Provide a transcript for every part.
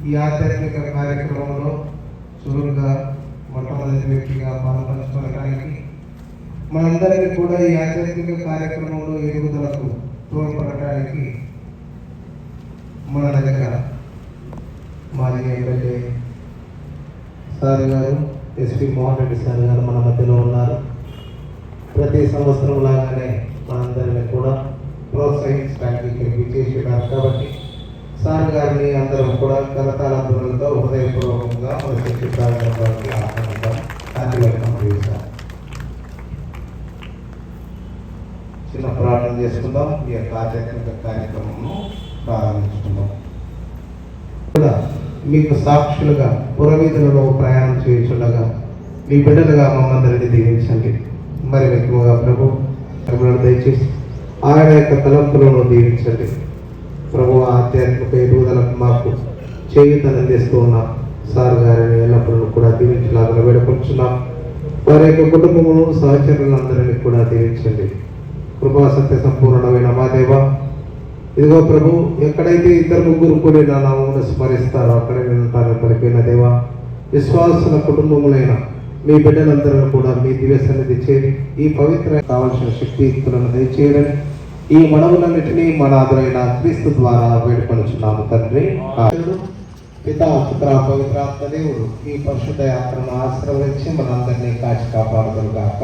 ఈ ఆధ్యాత్మిక కార్యక్రమంలో చురుగ్గా మొట్టమొదటి వ్యక్తిగా పాల్పంచుకోవడానికి మనందరికీ కూడా ఈ ఆధ్యాత్మిక కార్యక్రమంలో ఎదుగుదలకు తోడ్పడటానికి మన దగ్గర మాజీ ఎమ్మెల్యే సార్ గారు, ఎస్పీ మోహన్ రెడ్డి సార్ గారు మన మధ్యలో ఉన్నారు. ప్రతి సంవత్సరం లాగానే మనందరినీ కూడా ప్రోత్సహించడానికి ఇక్కడికి విచ్చేసినారు. కాబట్టి సార్ గారిని అందరం కూడా కరతాళధ్వనులతో హృదయపూర్వకంగా మన శక్తి ప్రారంభానికి ఆహ్వానిద్దాం. చేశారు. చిన్న ప్రార్థన చేసుకుందాం. ఈ యొక్క ఆధ్యాత్మిక కార్యక్రమంను ప్రారంభించుకుందాం. కూడా మీకు సాక్షులుగా పురవీధులలో ప్రయాణం చేయించుండగా మీ బిడ్డలుగా మమ్మల్ని దీవించండి. మరి ఎక్కువగా ప్రభు దయచేసి ఆయన యొక్క తలంపులను దీవించండి. ప్రభు ఆధ్యాత్మిక ఎదుగుదలకు మాకు చేయూతను అందిస్తూ ఉన్నాం. సార్ గారిని ఎల్లప్పుడూ కూడా దీవించలాగా వేడుకొంచున్నాం. వారి యొక్క కుటుంబమును సహచరులందరినీ కూడా దీవించండి. కృపా సత్య సంపూర్ణమైన మా దేవ, ఇదిగో ప్రభు, ఎక్కడైతే ఇద్దరు ముగ్గురు కూడి నా నామమును స్మరిస్తారో అక్కడే ఉంటారని పలికిన దేవ, విశ్వాసుల కుటుంబములైన మీ బిడ్డలందరూ కూడా మీ దివ్య సన్నిధి చేరి ఈ పవిత్ర కావలసిన శక్తియుక్తులను దయచేయాలని ఈ మనవులన్నిటినీ మన ఆదరైన క్రీస్తు ద్వారా వేడుకొనుచున్నాము తండ్రి. పితా పుత్ర పవిత్రాత్మ దేవుడు ఈ పరిశుద్ధ యాత్రను ఆశీర్వదించి మనందరినీ కాచి కాపాడుదురు గాక.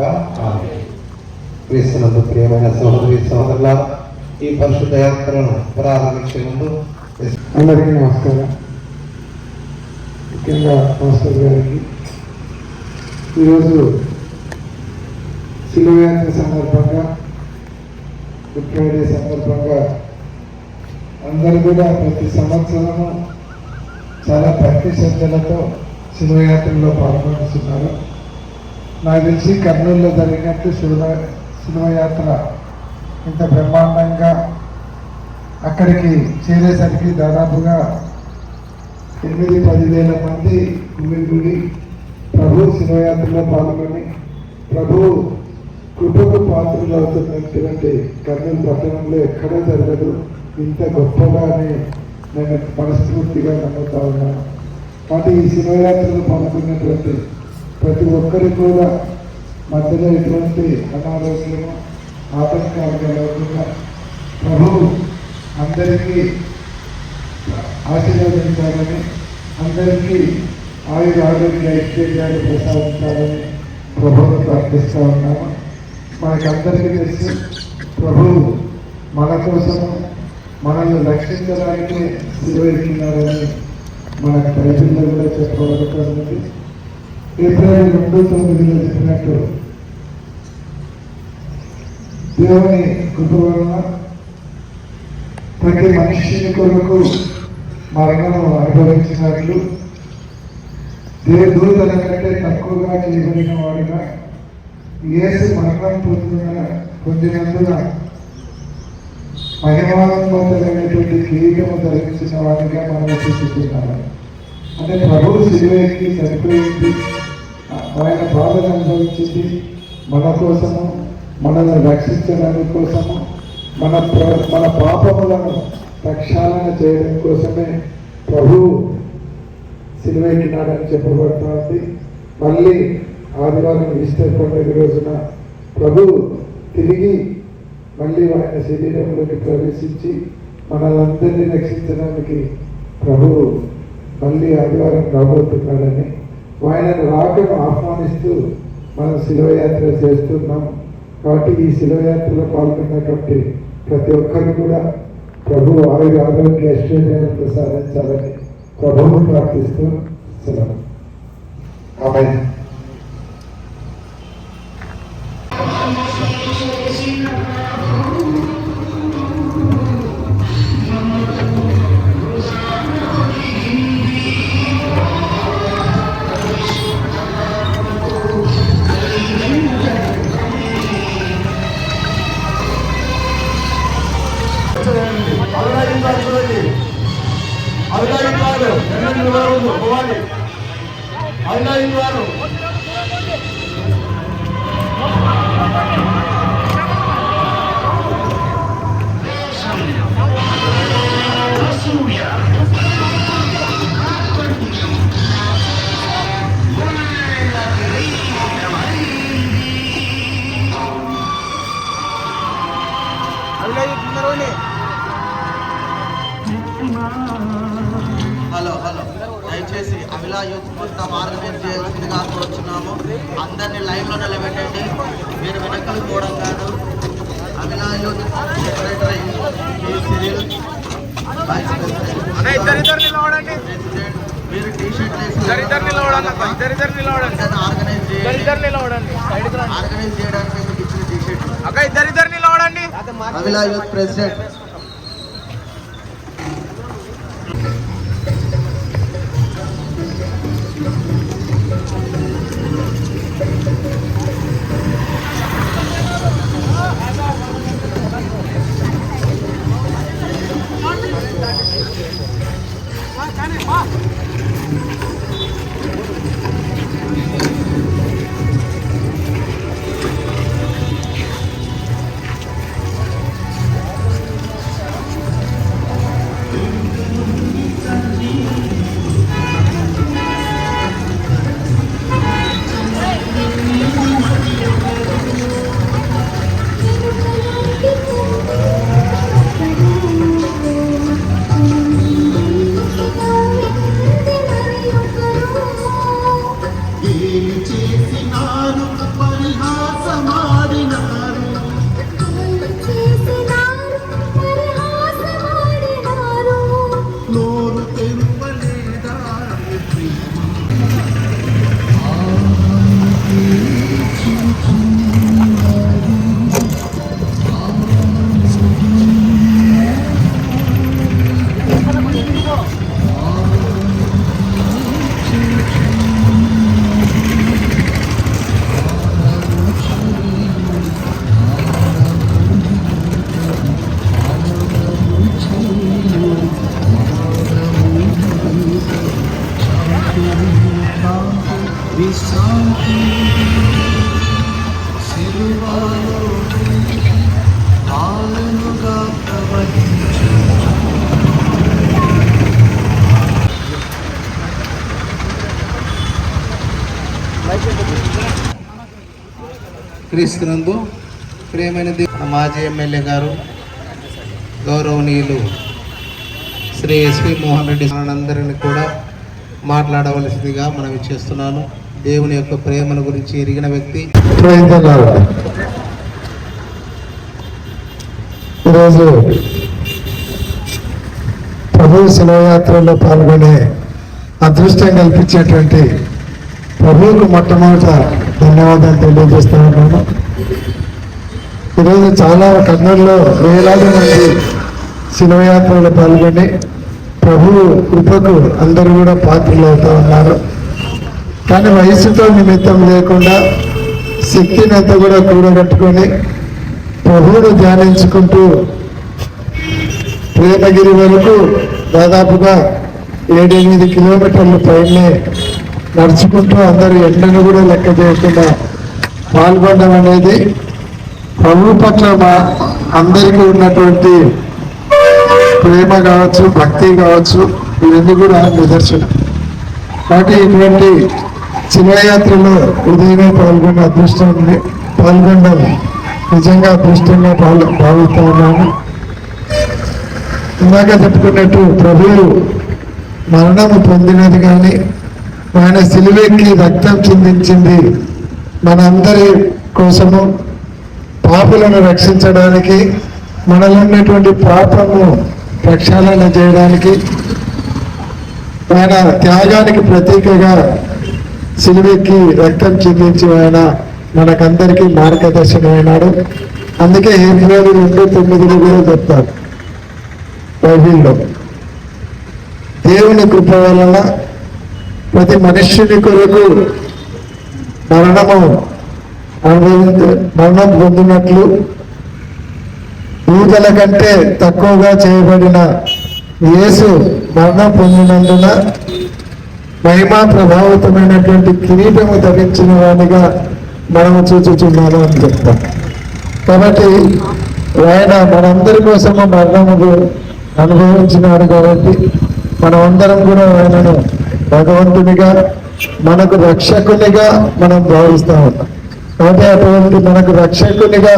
క్రీస్తునందు ప్రియమైన సహోదరి సహోదరుల, ఈ పరిశుద్ధ యాత్రను ప్రారంభించే ముందు అందరికీ నమస్కారం. ముఖ్యంగా మాస్టర్ గారికి ఈరోజు శిలువ యాత్ర సందర్భంగా, గుడ్ ఫ్రైడే సందర్భంగా అందరూ కూడా ప్రతి సంవత్సరము చాలా భక్తి శ్రద్ధలతో శిలువ యాత్రలో పాల్గొంటున్నారు. నాకు తెలిసి కర్నూలులో జరిగినట్టు శిలువ యాత్ర ఇంత బ్రహ్మాండంగా అక్కడికి చేరేసరికి దాదాపుగా 8-10 మంది గుడి ప్రభు శివయాత్రలో పాల్గొని ప్రభు కృపకు పాత్రలు అవుతున్నటువంటి కర్నూలు పట్టణంలో ఎక్కడా జరగదు. ఇంత గొప్పగానే నేను మనస్ఫూర్తిగా నమ్ముతా ఉన్నాను. కాబట్టి ఈ శివయాత్రలో పాల్గొన్నటువంటి ప్రతి ఒక్కరికి కూడా మధ్యలో ఎటువంటి అనారోగ్యము ఆటంకాలు లేకుండా ప్రభు అందరికీ ఆశీర్వదించాలని, అందరికీ ఆరోగ్య ఐశ్వర్యాలు ప్రసాదించాలని ప్రభువును ప్రార్థిస్తూ ఉన్నాము. మనకందరికీ తెలుసు, ప్రభువు మన కోసము మనల్ని రక్షించడానికి శిలువెక్కినారని మనకు బైబిల్లో కూడా చెప్పబడుతుంది. ఏప్రిల్ 2-9 చెప్పినట్టు దేవుని కృప వలన ప్రతి మనిషిని కొరకు మరణం అనుభవించినట్లు దూతల కంటే తక్కువగా చేయబడిన వాడుగా యేసు మరణం పొందినందున మహిమాన్వితమైనటువంటి కిరీటము ధరించిన వాడిగా మనం చూస్తున్నాము. అంటే ప్రభువు శిలువకి చనిపోయింది, ఆయన బాధను అనుభవించింది మన కోసము, మనల్ని రక్షించడానికి కోసము, మన పాపములను ప్రక్షాళన చేయడం కోసమే ప్రభువు శిలువెక్కినాడని చెప్పబడుతుంది. మళ్ళీ ఆదివారం ఈస్టర్ పండుగ రోజున ప్రభువు తిరిగి మళ్ళీ ఆయన శరీరంలోకి ప్రవేశించి మనలందరినీ రక్షించడానికి ప్రభువు మళ్ళీ ఆదివారం రాబోతున్నాడని, ఆయనను రాకను ఆహ్వానిస్తూ మనం శిలువయాత్ర చేస్తున్నాం. కాబట్టి ఈ శిలువయాత్రలో పాల్గొన్నటువంటి ప్రతి ఒక్కరు కూడా ప్రభువు ఆరోగ్య ఐశ్వర్యాన్ని ప్రసాదించాలని ప్రభువును ప్రార్థిస్తూ సెలవు. ఆమేన్. అభిలా యూత్ మొత్తం ఆర్గనైజ్ చేయాల్సిందిగా కోరుచున్నాము. అందరినీ లైన్లో నిలబెట్టండి. మీరు వెనకలు పోవడం కాదు. Abhila youth secretary Cyril, vice president, మీరు టీ షర్ట్ ఆర్గనైజ్ చేయడానికి మీకు ఇచ్చిన T shirt. Abhila youth president. క్రీస్తునందు ప్రియమైన మాజీ ఎమ్మెల్యే గారు గౌరవనీయులు శ్రీ ఎస్వి మోహన్ రెడ్డి అందరిని కూడా మాట్లాడవలసిందిగా మనవి చేస్తున్నాను. దేవుని యొక్క ప్రేమల గురించి ఎరిగిన వ్యక్తి. ఈరోజు ప్రభు శివయాత్రలో పాల్గొనే అదృష్టం కల్పించేటువంటి ప్రభువుకు మొట్టమొదట ధన్యవాదాలు తెలియజేస్తూ ఉన్నాను. ఈరోజు చాలా కర్నూలులో వేలాది మంది శివయాత్రలో పాల్గొని ప్రభు కృపకు అందరూ కూడా పాత్రలు అవుతూ ఉన్నారు. కానీ వయసుతో నిమిత్తం లేకుండా శక్తిని అంతా కూడా కూడగట్టుకొని ప్రభువును ధ్యానించుకుంటూ ప్రేమగిరి వరకు దాదాపుగా 7-8 కిలోమీటర్ల పైనే నడుచుకుంటూ అందరూ ఎండను కూడా లెక్క చేయకుండా పాల్గొనడం అనేది ప్రభు పట్ల అందరికీ ఉన్నటువంటి ప్రేమ కావచ్చు, భక్తి కావచ్చు, ఇవన్నీ కూడా నిదర్శనం. కాబట్టి ఇటువంటి శివయాత్రలో ఉదయమే పాల్గొనడం నిజంగా అదృష్టంగా భావిస్తూ ఉన్నాను. ఇందాక చెప్పుకున్నట్టు ప్రభువు మరణము పొందినది కానీ ఆయన సిలువెక్కి రక్తం చిందించింది మనందరి కోసము, పాపులను రక్షించడానికి, మనలో ఉన్నటువంటి పాపము ప్రక్షాళన చేయడానికి, ఆయన త్యాగానికి ప్రతీకగా సిలువెక్కి రక్తం చిందించి ఆయన మనకందరికీ మార్గదర్శనమైనాడు. అందుకే April 29 కూడా చెప్తారు బైబిల్లో. దేవుని కృప వలన ప్రతి మనుష్యుని కొరకు మరణం పొందినట్లు దూతల కంటే తక్కువగా చేయబడిన యేసు మరణం పొందినందున మహిమా ప్రభావితమైనటువంటి కిరీటము ధరించిన వాడిగా మనము చూచుచున్నాము అని చెప్తాం. కాబట్టి ఆయన మనందరి కోసము మరణము అనుభవించినాడు. కాబట్టి మనమందరం కూడా ఆయనను భగవంతునిగా, మనకు రక్షకునిగా మనం భావిస్తూ ఉన్నాం. కాబట్టి అటువంటి మనకు రక్షకునిగా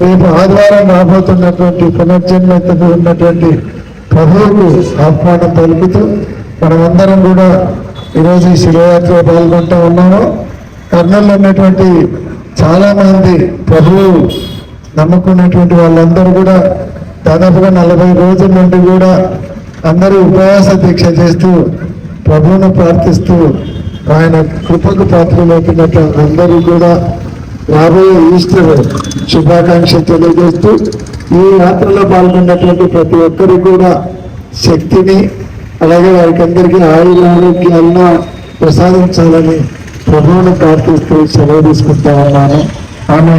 రేపు ఆదివారం రాబోతున్నటువంటి పునర్జన్మతకు ఉన్నటువంటి ప్రభువుకు ఆహ్వానం పలుకుతూ మనమందరం కూడా ఈరోజు ఈ శివయాత్రలో పాల్గొంటూ ఉన్నాము. కర్నూలులో ఉన్నటువంటి చాలా మంది ప్రభువు నమ్ముకున్నటువంటి వాళ్ళందరూ కూడా దాదాపుగా 40 రోజుల నుండి కూడా అందరూ ఉపవాస దీక్ష చేస్తూ ప్రభువును ప్రార్థిస్తూ ఆయన కృపకు పాత్రమవుతున్నట్టు అందరూ కూడా రాబోయే ఈస్టర్ శుభాకాంక్షలు తెలియజేస్తూ ఈ యాత్రలో పాల్గొన్నటువంటి ప్రతి ఒక్కరికి కూడా శక్తిని అలాగే వారికి అందరికీ ఆరోగ్యాలను ప్రసాదించాలని ప్రభువును ప్రార్థిస్తూ సెలవు తీసుకుంటా ఉన్నాను. ఆమె